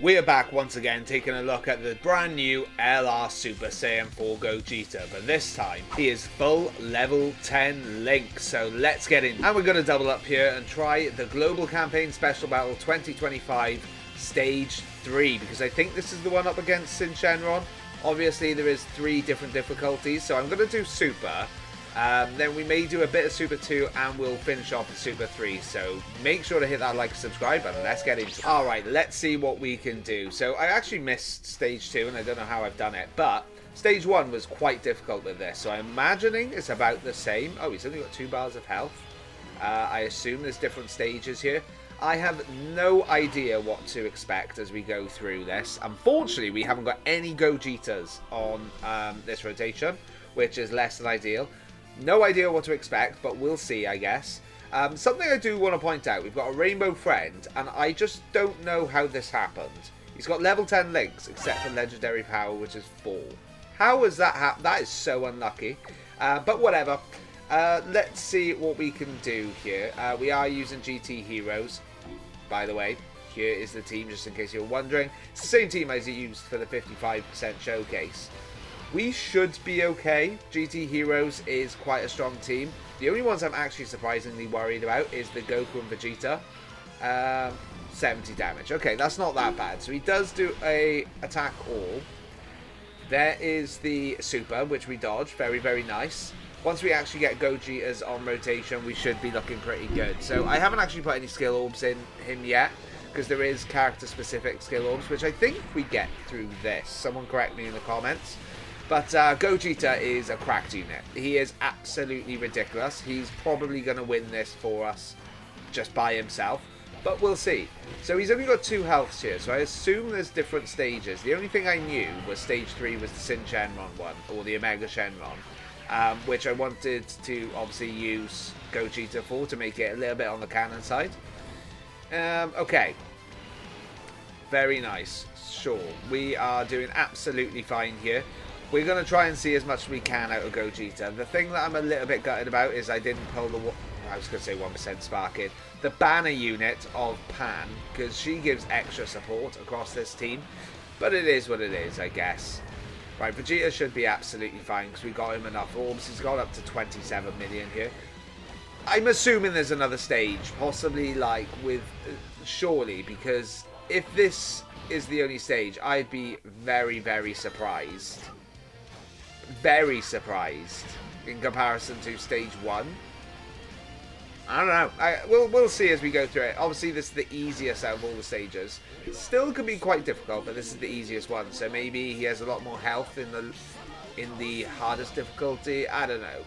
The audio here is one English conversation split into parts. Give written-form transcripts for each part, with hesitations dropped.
We are back once again taking a look at the brand new LR Super Saiyan 4 Gogeta, but this time he is full level 10 Link, so let's get in. And we're going to double up here and try the Global Campaign Special Battle 2025 Stage 3, because I think this is the one up against Shenron. Obviously there is 3 different difficulties, so I'm going to do Super. Then we may do a bit of Super 2 and we'll finish off with Super 3. So make sure to hit that like and subscribe button. Let's get into it. Alright, let's see what we can do. So I actually missed Stage 2 and I don't know how I've done it. But Stage 1 was quite difficult with this. So I'm imagining it's about the same. Oh, he's only got 2 bars of health. I assume there's different stages here. I have no idea what to expect as we go through this. Unfortunately, we haven't got any Gogetas on this rotation, which is less than ideal. No idea what to expect, but we'll see, I guess. Something I do want to point out, we've got a rainbow friend, and I just don't know how this happened. He's got level 10 links, except for legendary power, which is 4. How has that happened? That is so unlucky. But whatever. Let's see what we can do here. We are using GT Heroes, by the way. Here is the team, just in case you're wondering. It's the same team as I used for the 55% showcase. We should be okay. GT Heroes is quite a strong team. The only ones I'm actually surprisingly worried about is the Goku and Vegeta. 70 damage. Okay, that's not that bad. So he does do a attack all. There is the Super, which we dodge. Very, very nice. Once we actually get Gogetas on rotation, we should be looking pretty good. So I haven't actually put any skill orbs in him yet, because there is character-specific skill orbs, which I think we get through this. Someone correct me in the comments. But Gogeta is a cracked unit. He is absolutely ridiculous. He's probably going to win this for us just by himself. But we'll see. So he's only got 2 healths here. So I assume there's different stages. The only thing I knew was Stage 3 was the Shenron one. Or the Omega Shenron. Which I wanted to obviously use Gogeta for to make it a little bit on the cannon side. Okay. Very nice. Sure. We are doing absolutely fine here. We're going to try and see as much as we can out of Gogeta. The thing that I'm a little bit gutted about is I didn't pull the, I was going to say 1% spark in, the banner unit of Pan, because she gives extra support across this team. But it is what it is, I guess. Right, Vegeta should be absolutely fine because we got him enough orbs. He's got up to 27 million here. I'm assuming there's another stage, possibly like with, surely, because if this is the only stage, I'd be very, very surprised. Very surprised in comparison to stage 1. I don't know. We'll see as we go through it. Obviously, this is the easiest out of all the stages. It still could be quite difficult, but this is the easiest one. So maybe he has a lot more health in the hardest difficulty. I don't know.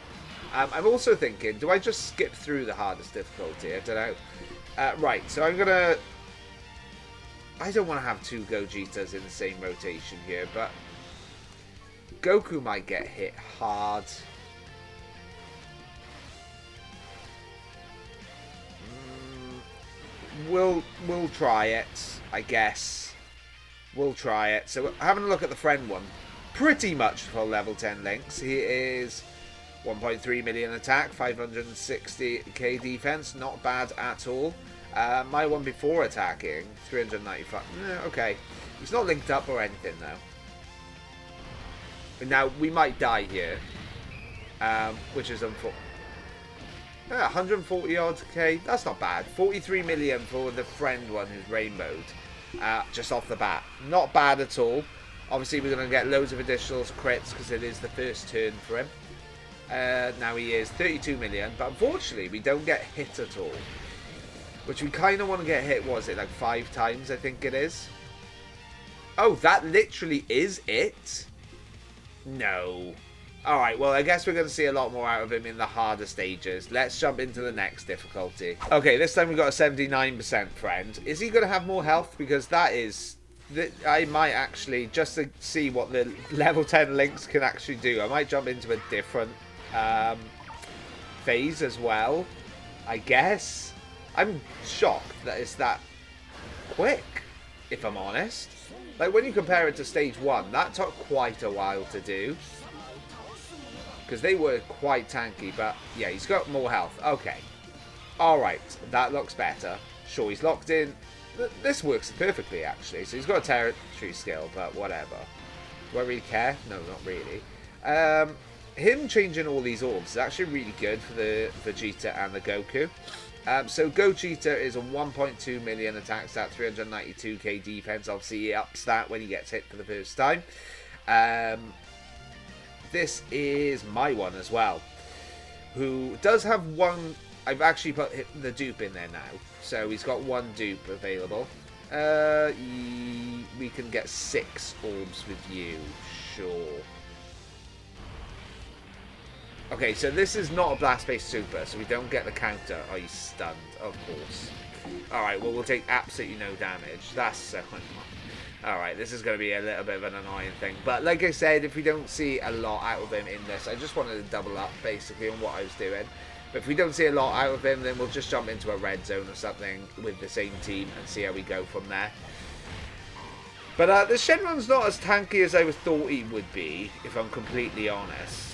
I'm also thinking, do I just skip through the hardest difficulty? I don't know. Right, so I'm gonna. I don't want to have 2 Gogetas in the same rotation here, but Goku might get hit hard. We'll try it, I guess. We'll try it. So having a look at the friend one, pretty much full level 10 links. He is 1.3 million attack, 560k defense, not bad at all. My one before attacking, 395. Okay, he's not linked up or anything though. Now, we might die here, which is unfortunate. 140 odd K, that's not bad. 43 million for the friend one who's rainbowed, just off the bat. Not bad at all. Obviously, we're going to get loads of additional crits because it is the first turn for him. Now he is 32 million, but unfortunately, we don't get hit at all. Which we kind of want to get hit, was it like 5 times, I think it is? Oh, that literally is it? No. Alright, well, I guess we're going to see a lot more out of him in the harder stages. Let's jump into the next difficulty. Okay, this time we've got a 79% friend. Is he going to have more health? Because that is... I might actually, just to see what the level 10 links can actually do, I might jump into a different phase as well, I guess. I'm shocked that it's that quick, if I'm honest. Like, when you compare it to stage 1, that took quite a while to do. Because they were quite tanky, but yeah, he's got more health. Okay. Alright, that looks better. Sure, he's locked in this works perfectly, actually. So he's got a territory skill, but whatever. Do I really care? No, not really. Him changing all these orbs is actually really good for the Vegeta and the Goku. So Gogeta is a 1.2 million attack stat, 392k defense. Obviously, he ups that when he gets hit for the first time. This is my one as well, who does have one. I've actually put the dupe in there now, so he's got one dupe available. We can get 6 orbs with you, sure. Okay, so this is not a blast-based super, so we don't get the counter. Oh, he's stunned, of course. Alright, well, we'll take absolutely no damage. That's so annoying. Alright, this is going to be a little bit of an annoying thing. But like I said, if we don't see a lot out of him in this, I just wanted to double up, basically, on what I was doing. But if we don't see a lot out of him, then we'll just jump into a red zone or something with the same team and see how we go from there. But the Shenron's not as tanky as I thought he would be, if I'm completely honest.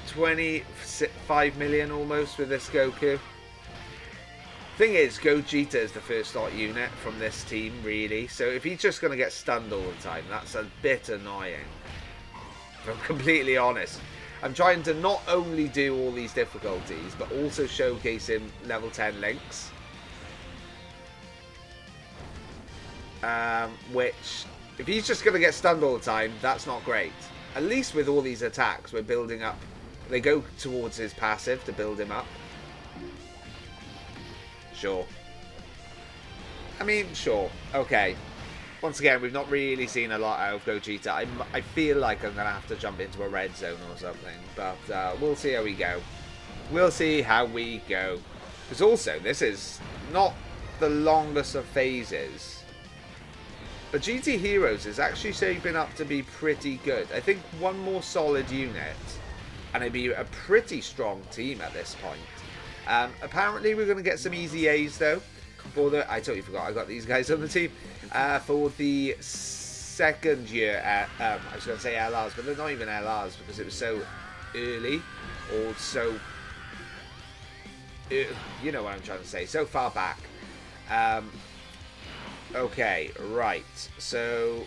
25 million almost with this Goku. Thing is, Gogeta is the first slot unit from this team, really. So if he's just going to get stunned all the time, that's a bit annoying. If I'm completely honest. I'm trying to not only do all these difficulties, but also showcase him level 10 links. Which, if he's just going to get stunned all the time, that's not great. At least with all these attacks, we're building up. They go towards his passive to build him up. Sure. I mean, sure. Okay. Once again, we've not really seen a lot out of Gogeta. I feel like I'm going to have to jump into a red zone or something. But we'll see how we go. We'll see how we go. Because also, this is not the longest of phases. But GT Heroes is actually shaping up to be pretty good. I think one more solid unit, and it'd be a pretty strong team at this point. Apparently, we're going to get some easy A's, though. For the, I totally forgot I got these guys on the team. For the second year, I was going to say LRs, but they're not even LRs because it was so early, or so, you know what I'm trying to say, so far back. Okay, right, so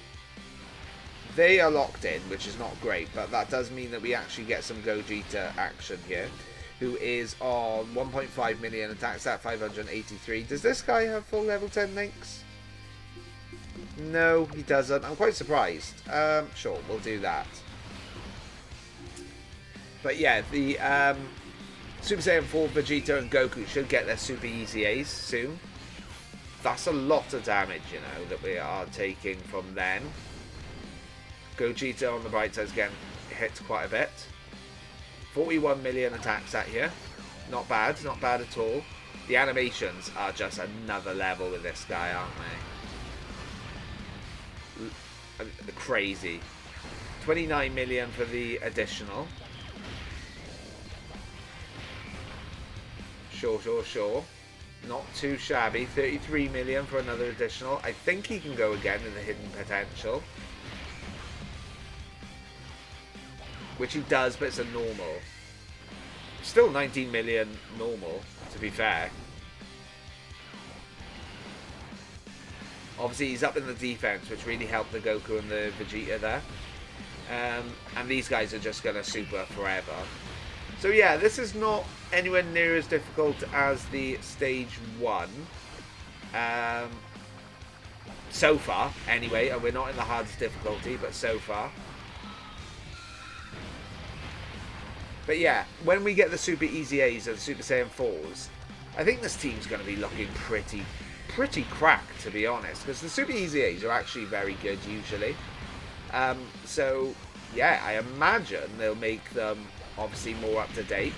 they are locked in, which is not great, but that does mean that we actually get some Gogeta action here, who is on 1.5 million attacks at 583. Does this guy have full level 10 links? No, he doesn't. I'm quite surprised. Sure, we'll do that. But yeah, the Super Saiyan 4 Vegeta and Goku should get their Super Easy A's soon. That's a lot of damage, you know, that we are taking from them. Gogeta on the bright side is getting hit quite a bit. 41 million attacks at here. Not bad at all. The animations are just another level with this guy, aren't they? Crazy. 29 million for the additional. Sure. Not too shabby. 33 million for another additional. I think he can go again in the hidden potential. Which he does, but it's a normal. Still 19 million normal, to be fair. Obviously, he's up in the defense, which really helped the Goku and the Vegeta there. And these guys are just going to super forever. So yeah, this is not anywhere near as difficult as the stage 1. So far, anyway. And we're not in the hardest difficulty, but so far. But yeah, when we get the Super Easy A's and Super Saiyan 4s, I think this team's going to be looking pretty cracked, to be honest. Because the Super Easy A's are actually very good, usually. So, yeah, I imagine they'll make them, obviously, more up-to-date.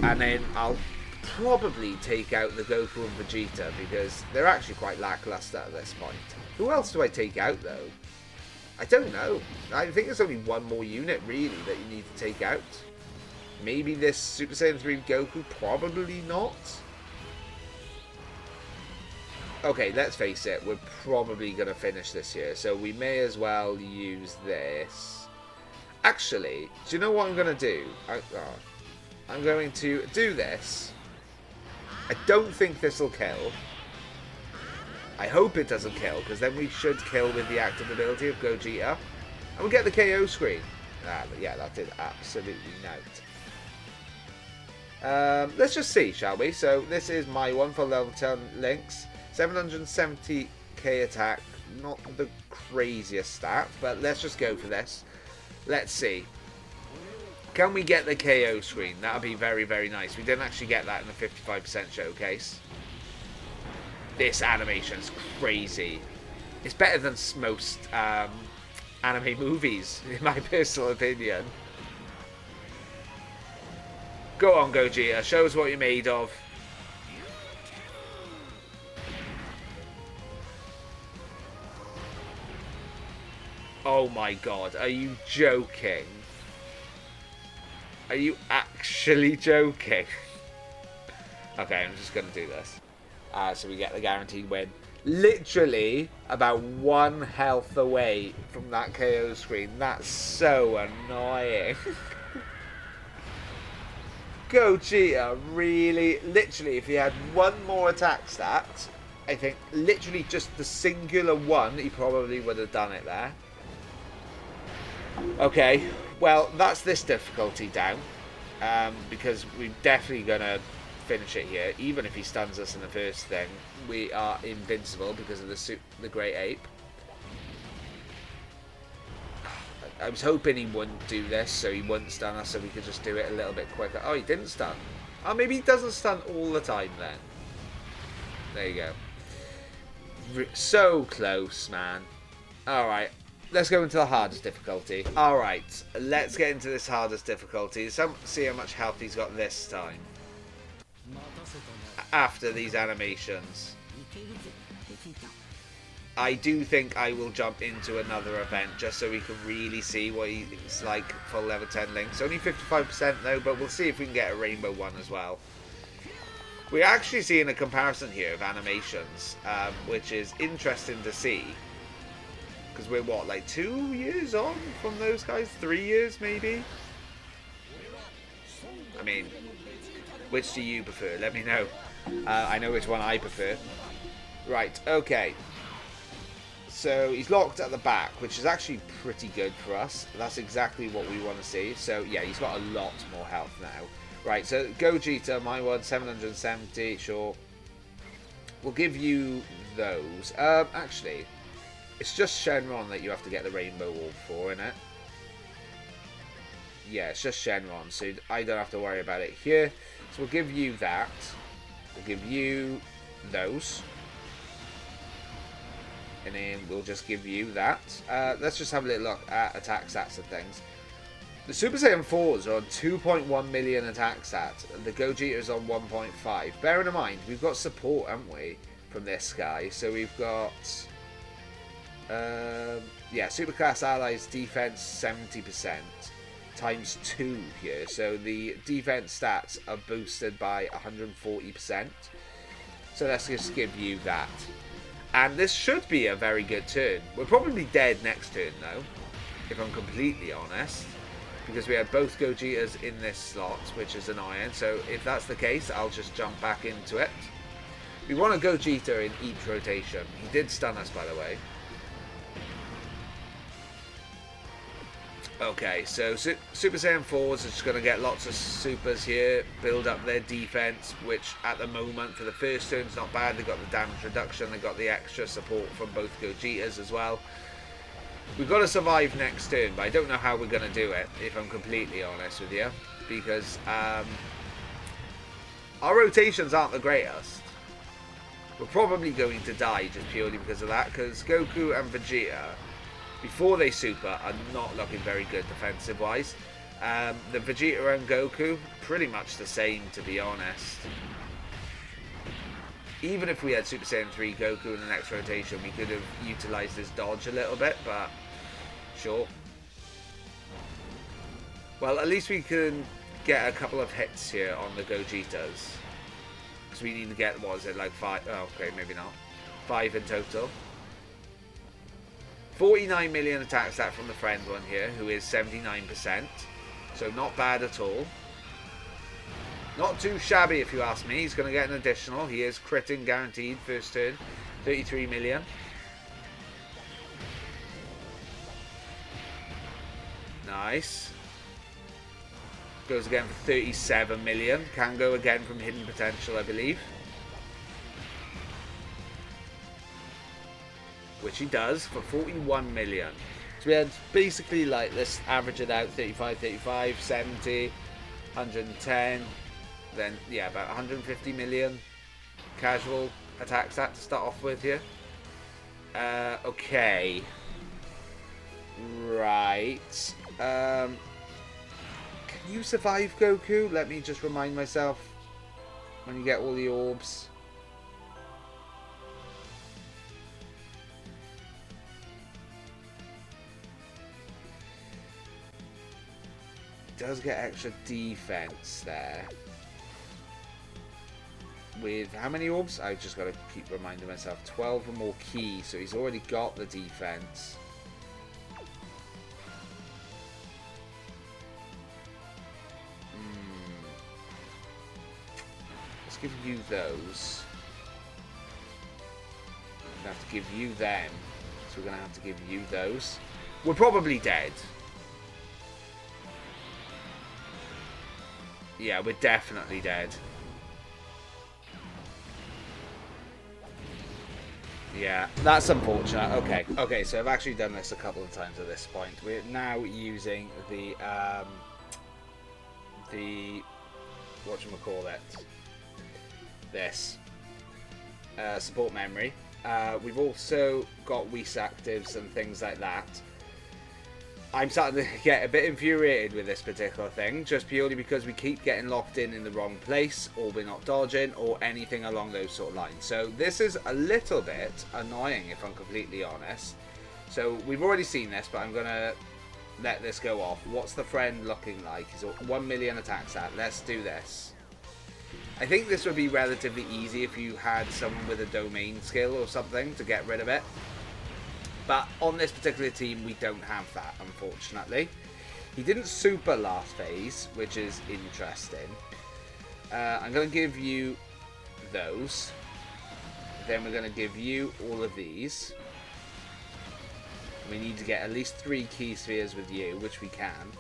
And then I'll probably take out the Goku and Vegeta, because they're actually quite lackluster at this point. Who else do I take out, though? I don't know. I think there's only one more unit, really, that you need to take out. Maybe this Super Saiyan 3 Goku? Probably not. Okay, let's face it. We're probably going to finish this here. So we may as well use this. Actually, do you know what I'm going to do? I'm going to do this. I don't think this will kill. I hope it doesn't kill, because then we should kill with the active ability of Gogeta. And we'll get the KO screen. Yeah, that did absolutely nout. Let's just see, shall we? So this is my one for level 10 links. 770k attack. Not the craziest stat, but let's just go for this. Let's see. Can we get the KO screen? That would be very, very nice. We didn't actually get that in the 55% showcase. This animation is crazy. It's better than most anime movies, in my personal opinion. Go on, Gogeta. Show us what you're made of. Oh my god. Are you joking? Are you actually joking? Okay, I'm just going to do this. So we get the guaranteed win. Literally about 1 health away from that KO screen. That's so annoying. Gogeta, really? Literally, if he had one more attack stat, I think literally just the singular one, he probably would have done it there. Okay, well, that's this difficulty down. Because we're definitely going to finish it here. Even if he stuns us in the first thing, we are invincible because of the Great Ape. I was hoping he wouldn't do this, so he wouldn't stun us, so we could just do it a little bit quicker. Oh, he didn't stun. Oh, maybe he doesn't stun all the time then. There you go. So close, man. Alright, let's go into the hardest difficulty. Alright, let's get into this hardest difficulty. See how much health he's got this time. After these animations. I do think I will jump into another event just so we can really see what he's like for level 10 links. Only 55% though, but we'll see if we can get a rainbow one as well. We're actually seeing a comparison here of animations, which is interesting to see. Because we're what, like 2 years on from those guys? 3 years maybe? I mean, which do you prefer? Let me know. I know which one I prefer. Right, okay. So he's locked at the back, which is actually pretty good for us. That's exactly what we want to see. So yeah, he's got a lot more health now. Right, so Gogeta, my one, 770, sure. We'll give you those. Actually, it's just Shenron that you have to get the rainbow orb for, innit? Yeah, it's just Shenron, so I don't have to worry about it here. So we'll give you that. We'll give you those. And then we'll just give you that. Let's just have a little look at attack stats and things. The Super Saiyan 4s are on 2.1 million attack stats. The Gogeta is on 1.5. Bearing in mind, we've got support, haven't we, from this guy. So we've got... yeah, Superclass Allies defense 70%. Times 2 here. So the defense stats are boosted by 140%. So let's just give you that. And this should be a very good turn. We're probably dead next turn though, if I'm completely honest. Because we have both Gogetas in this slot, which is annoying. So if that's the case, I'll just jump back into it. We want a Gogeta in each rotation. He did stun us, by the way. Okay, so Super Saiyan 4s are just going to get lots of supers here, build up their defense, which at the moment for the first turn is not bad. They've got the damage reduction, they've got the extra support from both Gogetas as well. We've got to survive next turn, but I don't know how we're going to do it, if I'm completely honest with you, because our rotations aren't the greatest. We're probably going to die just purely because of that, because Goku and Vegeta, before they super, are not looking very good defensive-wise. The Vegeta and Goku, pretty much the same, to be honest. Even if we had Super Saiyan 3 Goku in the next rotation, we could have utilised his dodge a little bit, but sure. Well, at least we can get a couple of hits here on the Gogetas. Because we need to get, what is it, like 5? Oh, okay, maybe not. 5 in total. 49 million attack stat from the friend one here, who is 79%. So not bad at all. Not too shabby if you ask me. He's going to get an additional. He is critting guaranteed first turn. 33 million. Nice. Goes again for 37 million. Can go again from hidden potential, I believe. Which he does for 41 million. So we had basically like this average it out 35, 35, 70, 110. Then, yeah, about 150 million casual attack stat to start off with here. Okay. Right. Can you survive, Goku? Let me just remind myself when you get all the orbs. Does get extra defense there. With how many orbs? I just got to keep reminding myself. 12 or more key, so he's already got the defense. Let's give you those. I'm going to have to give you them. So we're going to have to give you those. We're probably dead. Yeah, we're definitely dead. Yeah, that's unfortunate. Okay. Okay, so I've actually done this a couple of times at this point. We're now using the whatchamacallit? This. Support memory. We've also got Whis actives and things like that. I'm starting to get a bit infuriated with this particular thing, just purely because we keep getting locked in the wrong place, or we're not dodging, or anything along those sort of lines. So this is a little bit annoying, if I'm completely honest. So we've already seen this, but I'm going to let this go off. What's the friend looking like? He's 1 million attack stat. Let's do this. I think this would be relatively easy if you had someone with a domain skill or something to get rid of it. But on this particular team, we don't have that, unfortunately. He didn't super last phase, which is interesting. I'm going to give you those. Then we're going to give you all of these. We need to get at least 3 key spheres with you, which we can.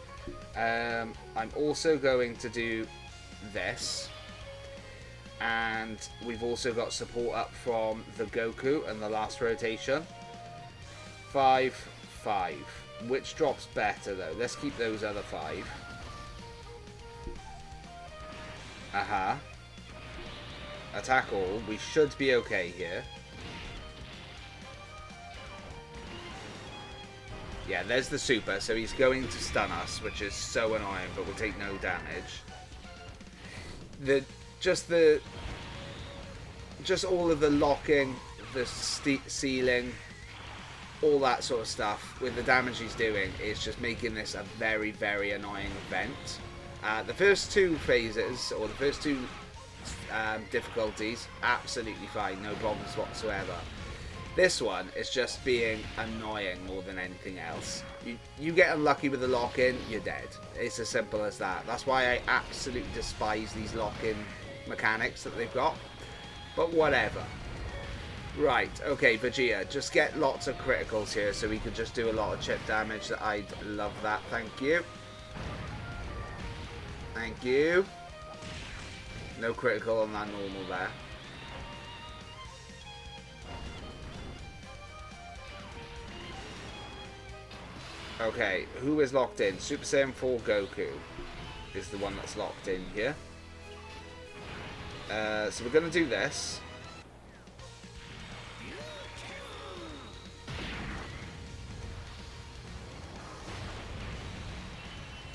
I'm also going to do this. And we've also got support up from the Goku and the last rotation. 5, 5. Which drops better though? Let's keep those other 5. Aha. Attack all. We should be okay here. Yeah, there's the super, so he's going to stun us, which is so annoying, but we'll take no damage. Just all of the locking, the sealing, all that sort of stuff with the damage he's doing is just making this a very, very annoying event. The first 2 phases, or the first 2 difficulties, absolutely fine, no problems whatsoever. This one is just being annoying more than anything else. You get unlucky with the lock-in, you're dead. It's as simple as that. That's why I absolutely despise these lock-in mechanics that they've got. But whatever. Right, okay, Vegeta, just get lots of criticals here so we can just do a lot of chip damage. I'd love that, thank you. Thank you. No critical on that normal there. Okay, who is locked in? Super Saiyan 4 Goku is the one that's locked in here. So we're going to do this.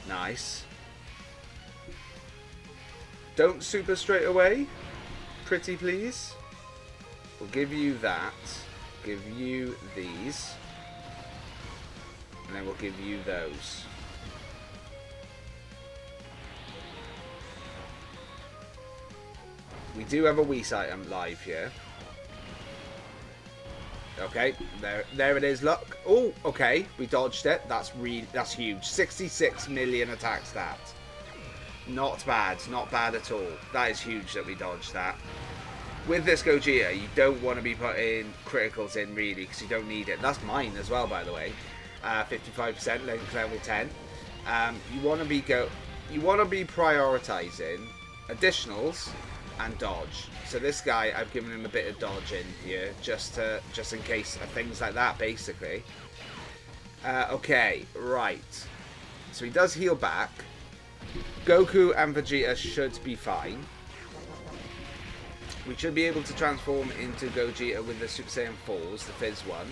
Nice. Don't super straight away. Pretty please. We'll give you that. Give you these. And then we'll give you those. We do have a Whis item live here. Okay, there it is. Look. Oh, okay, we dodged it. That's huge. 66 million attack stat. Not bad. Not bad at all. That is huge that we dodged that. With this Gogeta, you don't want to be putting criticals in, really, because you don't need it. That's mine as well, by the way. 55% link level 10. You want to be prioritizing additionals and dodge. So this guy, I've given him a bit of dodge in here, just in case of things like that, basically. Okay, right. So he does heal back. Goku and Vegeta should be fine. We should be able to transform into Gogeta with the Super Saiyan 4s, the Fizz one.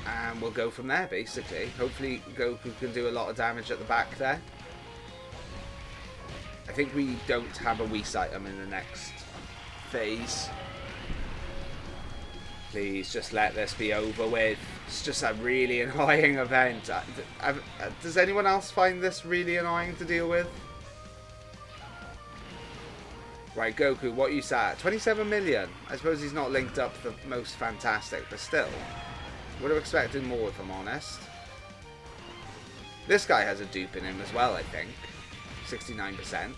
And we'll go from there, basically. Hopefully Goku can do a lot of damage at the back there. I think we don't have a Whis item in the next phase. Please, just let this be over with. It's just a really annoying event. Does anyone else find this really annoying to deal with? Right, Goku, what you sat at? 27 million. I suppose he's not linked up the most fantastic, but still. Would have expected more, if I'm honest. This guy has a dupe in him as well, I think. 69%.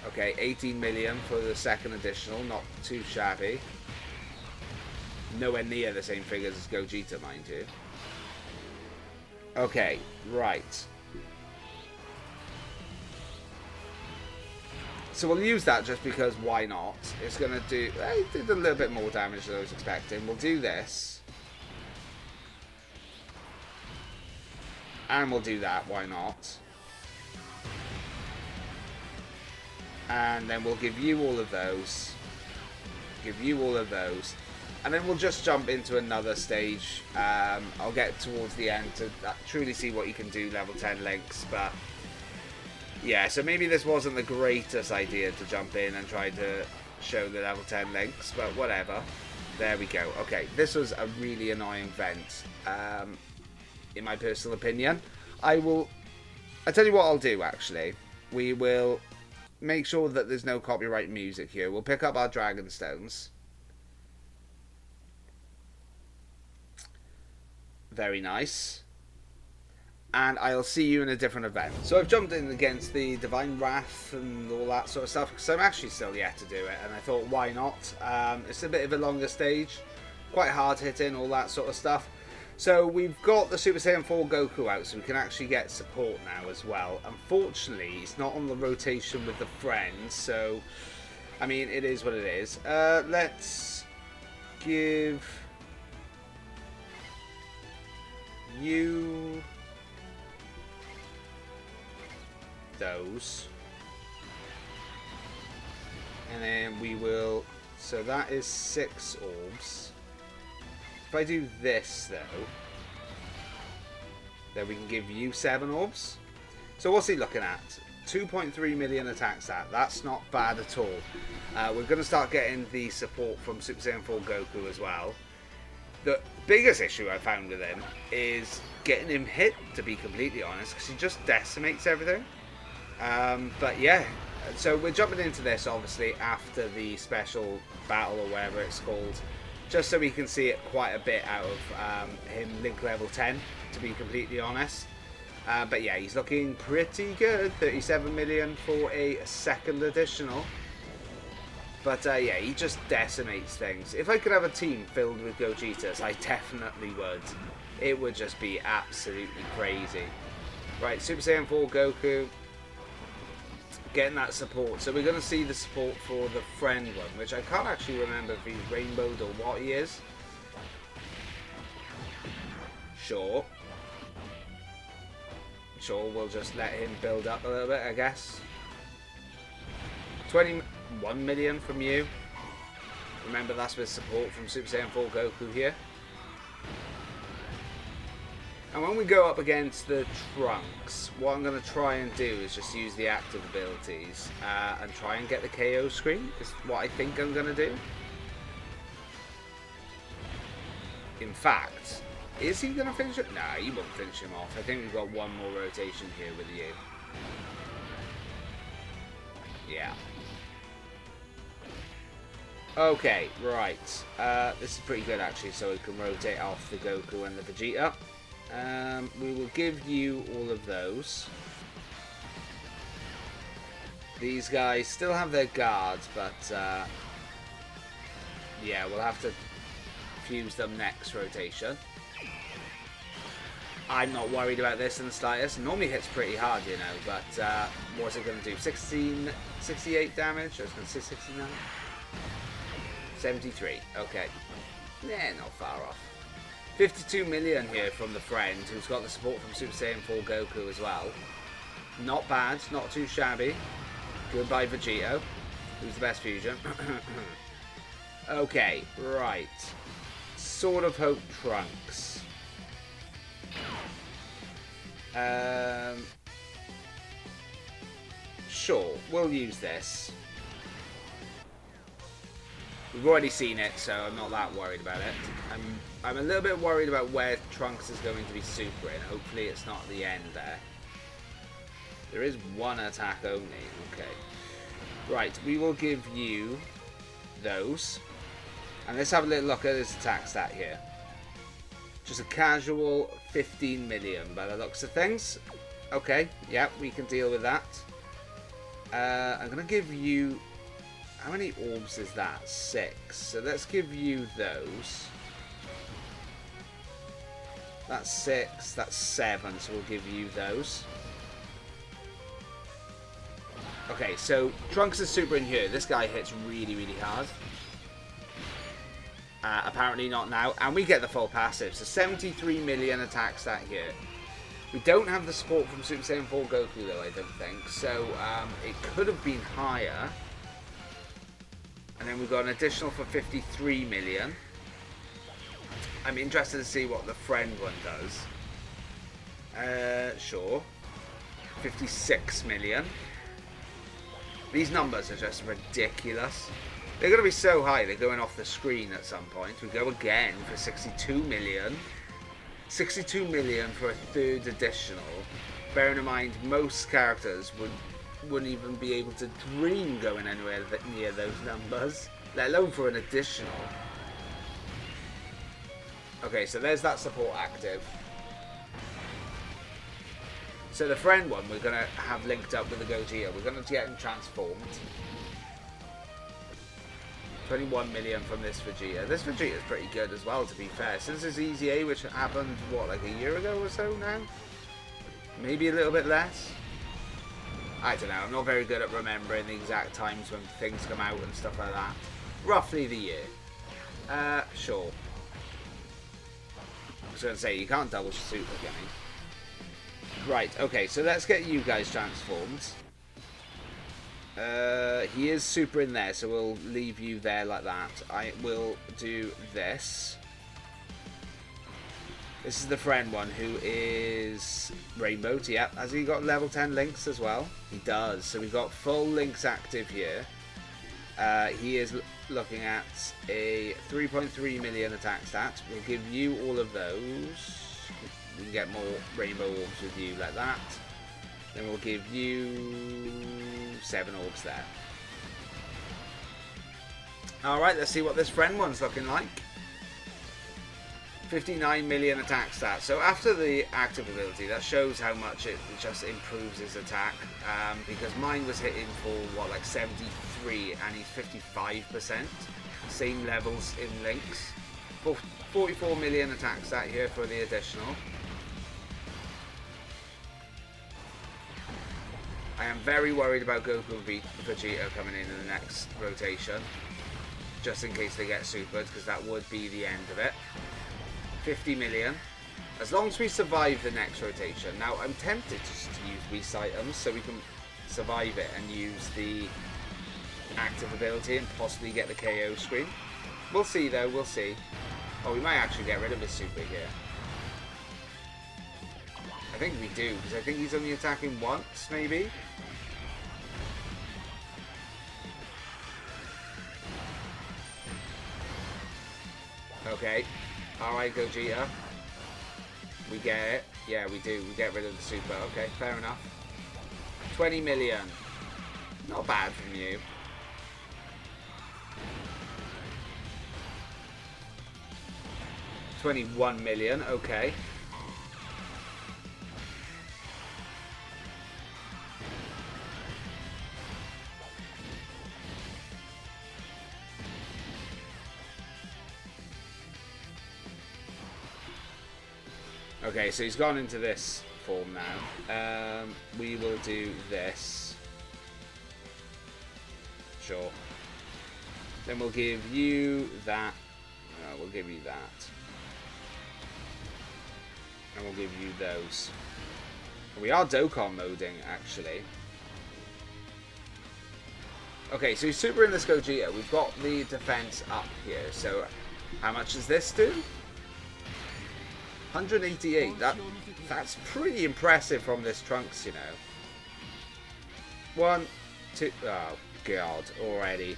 Okay, 18 million for the second additional. Not too shabby. Nowhere near the same figures as Gogeta, mind you. Okay, right. So we'll use that just because why not? It's going to do... It did a little bit more damage than I was expecting. We'll do this. And we'll do that, why not? And then we'll give you all of those. Give you all of those. And then we'll just jump into another stage. I'll get towards the end to truly see what you can do level 10 links, but... Yeah, so maybe this wasn't the greatest idea to jump in and try to show the level 10 links, but whatever. There we go. Okay, this was a really annoying event, in my personal opinion. I tell you what I'll do, actually. We will make sure that there's no copyright music here. We'll pick up our Dragon Stones. Very nice. And I'll see you in a different event. So I've jumped in against the Divine Wrath and all that sort of stuff, because I'm actually still yet to do it, and I thought, why not? It's a bit of a longer stage, quite hard hitting, all that sort of stuff. So we've got the Super Saiyan 4 Goku out, so we can actually get support now as well. Unfortunately, it's not on the rotation with the friends, so, I mean, it is what it is. Let's give you... those, and then we will, so that is 6 orbs. If I do this though, then we can give you 7 orbs. So what's he looking at? 2.3 million attacks at. That's not bad at all. We're going to start getting the support from Super Saiyan 4 Goku as well. The biggest issue I found with him is getting him hit, to be completely honest, because he just decimates everything. But yeah, so we're jumping into this obviously after the special battle or whatever it's called, just so we can see it quite a bit out of him link level 10, to be completely honest. But yeah, he's looking pretty good. 37 million for a second additional. But yeah, he just decimates things. If I could have a team filled with Gogetas, I definitely would. It would just be absolutely crazy. Right, Super Saiyan 4 Goku. Getting that support. So we're going to see the support for the friend one, which I can't actually remember if he's rainbowed or what he is. Sure, we'll just let him build up a little bit, I guess. 21 million from you. Remember, that's with support from Super Saiyan 4 Goku here. And when we go up against the Trunks, what I'm going to try and do is just use the active abilities and try and get the KO screen, is what I think I'm going to do. In fact, is he going to finish it? Nah, he won't finish him off. I think we've got one more rotation here with you. Yeah. Okay, right. This is pretty good actually, so we can rotate off the Goku and the Vegeta. We will give you all of those. These guys still have their guards, but yeah, we'll have to fuse them next rotation. I'm not worried about this in the slightest. Normally hits pretty hard, you know, but what's it going to do? 68 damage? I was going to say 69. 73. Okay. Yeah, not far off. 52 million here from the friend, who's got the support from Super Saiyan 4 Goku as well. Not bad, not too shabby. Goodbye Vegeta, who's the best fusion. Okay, right. Sword of Hope Trunks. Sure, we'll use this. We've already seen it, so I'm not that worried about it. I'm a little bit worried about where Trunks is going to be super in. Hopefully it's not the end there. There is one attack only. Okay. Right, we will give you those. And let's have a little look at this attack stat here. Just a casual 15 million by the looks of things. Okay, yeah, we can deal with that. I'm going to give you... How many orbs is that? 6. So let's give you those. That's 6. That's 7. So we'll give you those. Okay, so Trunks is super in here. This guy hits really, really hard. Apparently not now. And we get the full passive. So 73 million attack stat here. We don't have the support from Super Saiyan 4 Goku though, I don't think. So it could have been higher. And then we've got an additional for 53 million. I'm interested to see what the friend one does. Sure. 56 million. These numbers are just ridiculous. They're going to be so high, they're going off the screen at some point. We go again for 62 million. 62 million for a third additional. Bearing in mind, most characters wouldn't even be able to dream going anywhere near those numbers, let alone for an additional. Okay, so there's that support active. So the friend one we're going to have linked up with the Gogeta. We're going to get him transformed. 21 million from this Vegeta. This Vegeta is pretty good as well, to be fair. Since his EZA, which happened, what, like a year ago or so now? Maybe a little bit less? I don't know. I'm not very good at remembering the exact times when things come out and stuff like that. Roughly the year. Sure. I was going to say, you can't double super, can you? Right, okay, so let's get you guys transformed. He is super in there, so we'll leave you there like that. I will do this. This is the friend one who is Rainbow. Yep, has he got level 10 links as well? He does. So we've got full links active here. He is looking at a 3.3 million attack stat. We'll give you all of those. We can get more rainbow orbs with you like that. Then we'll give you 7 orbs there. Alright, let's see what this friend one's looking like. 59 million attack stat. So after the active ability, that shows how much it just improves his attack. Because mine was hitting for, what, like 73 and he's 55%. Same levels in links. 44 million attack stat here for the additional. I am very worried about Goku and Vegeta coming in the next rotation. Just in case they get supered, because that would be the end of it. 50 million. As long as we survive the next rotation. Now, I'm tempted just to use Whis items so we can survive it and use the active ability and possibly get the KO screen. We'll see, though. We'll see. Oh, we might actually get rid of his super here. I think we do, because I think he's only attacking once, maybe? Okay. Alright, Gogeta. We get it. Yeah, we do. We get rid of the super. Okay, fair enough. 20 million. Not bad from you. $21 million. Okay. Okay, so he's gone into this form now. We will do this. Sure. Then we'll give you that. We'll give you that. And we'll give you those. We are Dokkan moding, actually. Okay, so he's super in this Gogeta. We've got the defense up here. So, how much does this do? 188. That's pretty impressive from this Trunks, you know. 1, 2. Oh, God, already.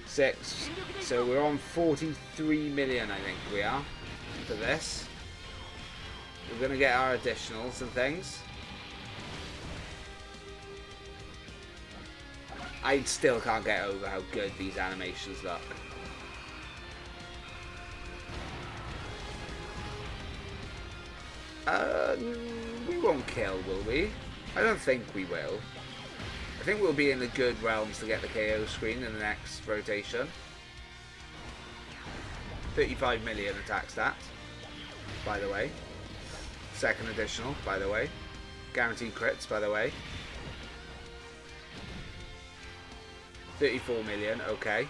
6. So we're on 43 million, I think we are, for this. We're going to get our additionals and things. I still can't get over how good these animations look. We won't kill, will we? I don't think we will. I think we'll be in the good realms to get the KO screen in the next rotation. 35 million attack stat, by the way. Second additional, by the way. Guaranteed crits, by the way. 34 million, okay.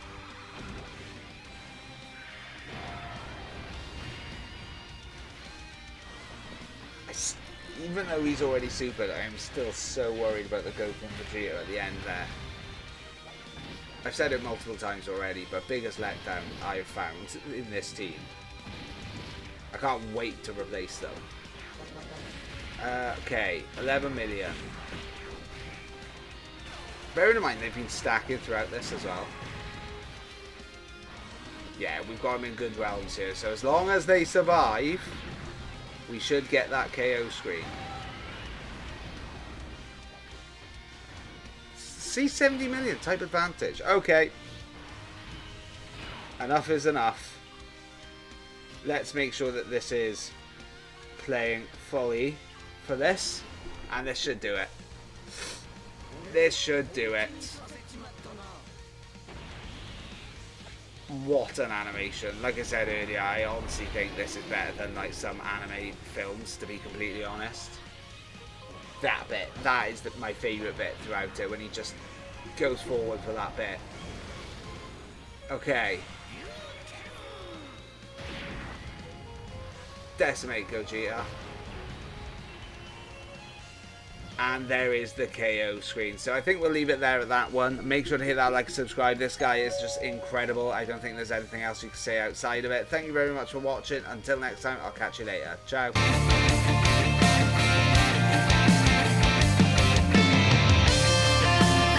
Even though he's already supered, I'm still so worried about the Goku and Vegeta at the end there. I've said it multiple times already, but biggest letdown I've found in this team. I can't wait to replace them. Okay, 11 million. Bearing in mind they've been stacking throughout this as well. Yeah, we've got them in good realms here, so as long as they survive, we should get that KO screen. See, 70 million type advantage. Okay. Enough is enough. Let's make sure that this is playing fully for this. And this should do it. This should do it. What an animation. Like I said earlier, I honestly think this is better than like some anime films, to be completely honest. That bit, that is my favourite bit throughout it, when he just goes forward for that bit. Okay. Decimate Gogeta. And there is the KO screen. So I think we'll leave it there at that one. Make sure to hit that like and subscribe. This guy is just incredible. I don't think there's anything else you can say outside of it. Thank you very much for watching. Until next time, I'll catch you later. Ciao.